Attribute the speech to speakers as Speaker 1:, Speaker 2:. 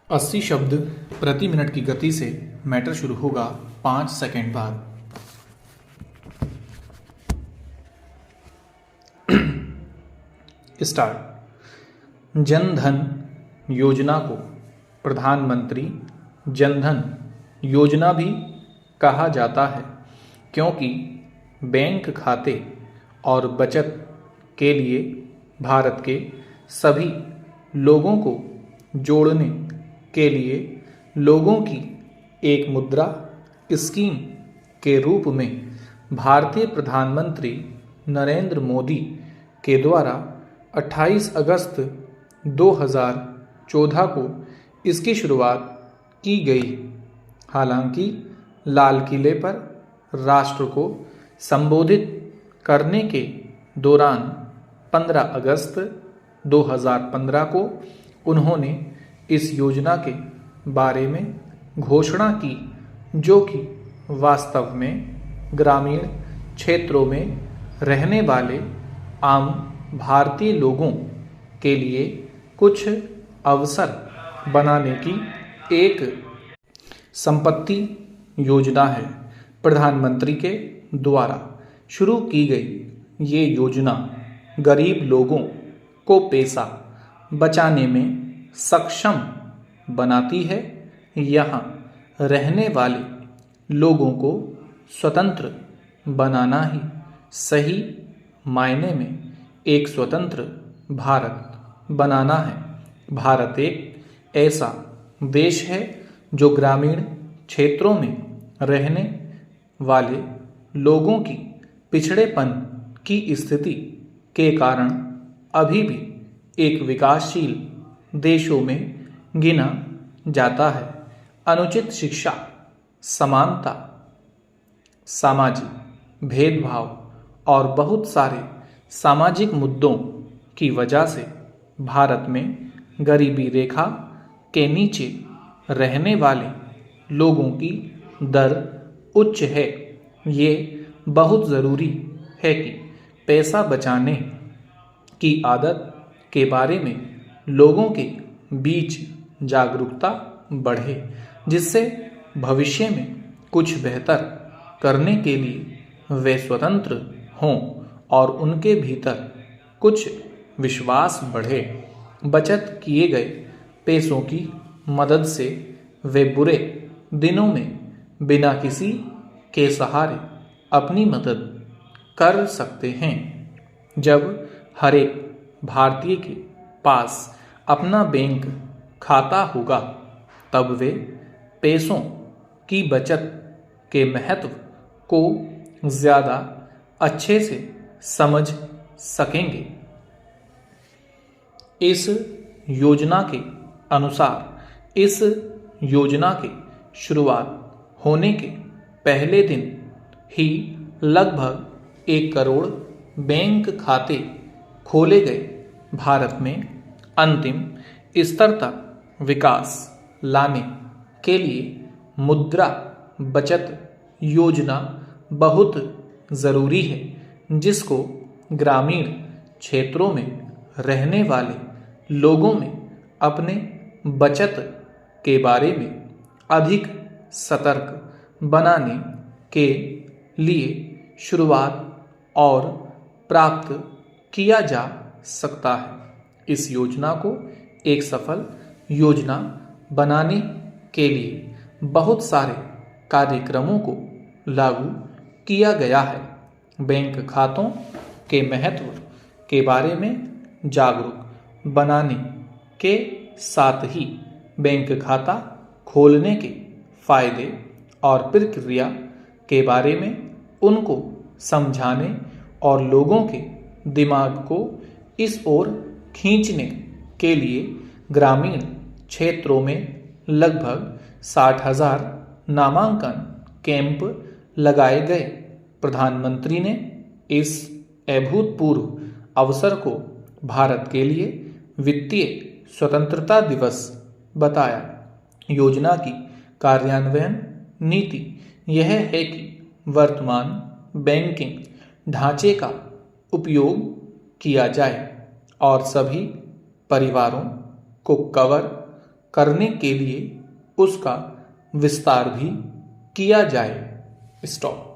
Speaker 1: 80 शब्द प्रति मिनट की गति से मैटर शुरू होगा 5 सेकंड बाद। स्टार्ट। जन धन योजना को प्रधानमंत्री जन धन योजना भी कहा जाता है, क्योंकि बैंक खाते और बचत के लिए भारत के सभी लोगों को जोड़ने के लिए लोगों की एक मुद्रा स्कीम के रूप में भारतीय प्रधानमंत्री नरेंद्र मोदी के द्वारा 28 अगस्त 2014 को इसकी शुरुआत की गई। हालांकि लाल किले पर राष्ट्र को संबोधित करने के दौरान 15 अगस्त 2015 को उन्होंने इस योजना के बारे में घोषणा की, जो कि वास्तव में ग्रामीण क्षेत्रों में रहने वाले आम भारतीय लोगों के लिए कुछ अवसर बनाने की एक संपत्ति योजना है। प्रधानमंत्री के द्वारा शुरू की गई ये योजना गरीब लोगों को पैसा बचाने में सक्षम बनाती है। यहाँ रहने वाले लोगों को स्वतंत्र बनाना ही सही मायने में एक स्वतंत्र भारत बनाना है। भारत एक ऐसा देश है जो ग्रामीण क्षेत्रों में रहने वाले लोगों की पिछड़ेपन की स्थिति के कारण अभी भी एक विकासशील देशों में गिना जाता है। अनुचित शिक्षा, समानता, सामाजिक भेदभाव और बहुत सारे सामाजिक मुद्दों की वजह से भारत में गरीबी रेखा के नीचे रहने वाले लोगों की दर उच्च है। ये बहुत ज़रूरी है कि पैसा बचाने की आदत के बारे में लोगों के बीच जागरूकता बढ़े, जिससे भविष्य में कुछ बेहतर करने के लिए वे स्वतंत्र हों और उनके भीतर कुछ विश्वास बढ़े। बचत किए गए पैसों की मदद से वे बुरे दिनों में बिना किसी के सहारे अपनी मदद कर सकते हैं। जब हर एक भारतीय के पास अपना बैंक खाता होगा, तब वे पैसों की बचत के महत्व को ज़्यादा अच्छे से समझ सकेंगे। इस योजना के अनुसार इस योजना के शुरुआत होने के पहले दिन ही लगभग 1 करोड़ बैंक खाते खोले गए। भारत में अंतिम स्तर तक विकास लाने के लिए मुद्रा बचत योजना बहुत ज़रूरी है, जिसको ग्रामीण क्षेत्रों में रहने वाले लोगों में अपने बचत के बारे में अधिक सतर्क बनाने के लिए शुरुआत और प्राप्त किया जा सकता है। इस योजना को एक सफल योजना बनाने के लिए बहुत सारे कार्यक्रमों को लागू किया गया है। बैंक खातों के महत्व के बारे में जागरूक बनाने के साथ ही बैंक खाता खोलने के फायदे और प्रक्रिया के बारे में उनको समझाने और लोगों के दिमाग को इस ओर खींचने के लिए ग्रामीण क्षेत्रों में लगभग 60,000 नामांकन कैंप लगाए गए। प्रधानमंत्री ने इस अभूतपूर्व अवसर को भारत के लिए वित्तीय स्वतंत्रता दिवस बताया। योजना की कार्यान्वयन नीति यह है कि वर्तमान बैंकिंग ढांचे का उपयोग किया जाए और सभी परिवारों को कवर करने के लिए उसका विस्तार भी किया जाए। स्टॉप।